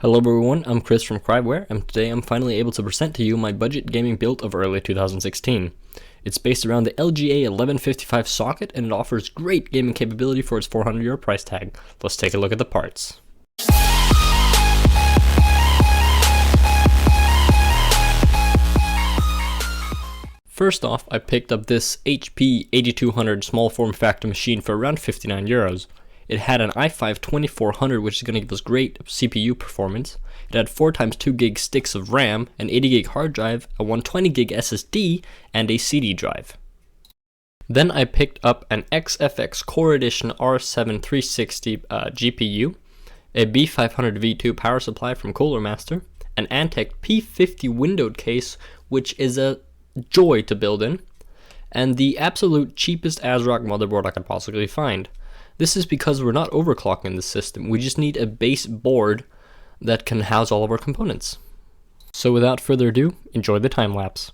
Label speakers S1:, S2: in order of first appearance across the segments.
S1: Hello everyone, I'm Chris from Chriveware, and today I'm finally able to present to you my budget gaming build of early 2016. It's based around the LGA 1155 socket, and it offers great gaming capability for its €400 price tag. Let's take a look at the parts. First off, I picked up this HP 8200 small form factor machine for around €59. It had an i5 2400, which is going to give us great CPU performance. It had 4x2GB sticks of RAM, an 80GB hard drive, a 120GB SSD, and a CD drive. Then I picked up an XFX Core Edition R7 360 GPU, a B500 V2 power supply from Cooler Master, an Antex P50 windowed case, which is a joy to build in, and the absolute cheapest ASRock motherboard I could possibly find. This is because we're not overclocking the system, we just need a base board that can house all of our components. So without further ado, enjoy the time lapse.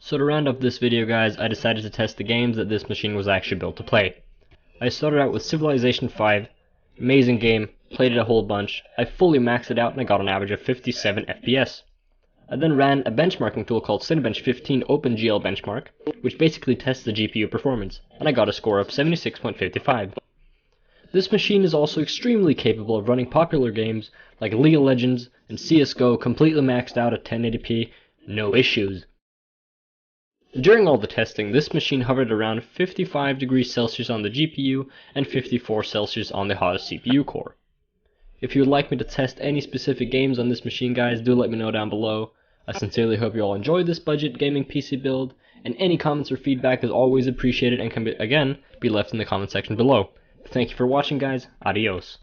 S1: So to round up this video, guys, I decided to test the games that this machine was actually built to play. I started out with Civilization 5, amazing game, played it a whole bunch. I fully maxed it out and I got an average of 57 FPS. I then ran a benchmarking tool called Cinebench 15 OpenGL Benchmark, which basically tests the GPU performance, and I got a score of 76.55. This machine is also extremely capable of running popular games like League of Legends and CSGO completely maxed out at 1080p, no issues. During all the testing, this machine hovered around 55 degrees Celsius on the GPU and 54 Celsius on the hottest CPU core. If you would like me to test any specific games on this machine, guys, do let me know down below. I sincerely hope you all enjoyed this budget gaming PC build, and any comments or feedback is always appreciated and can again be left in the comment section below. Thank you for watching, guys. Adios.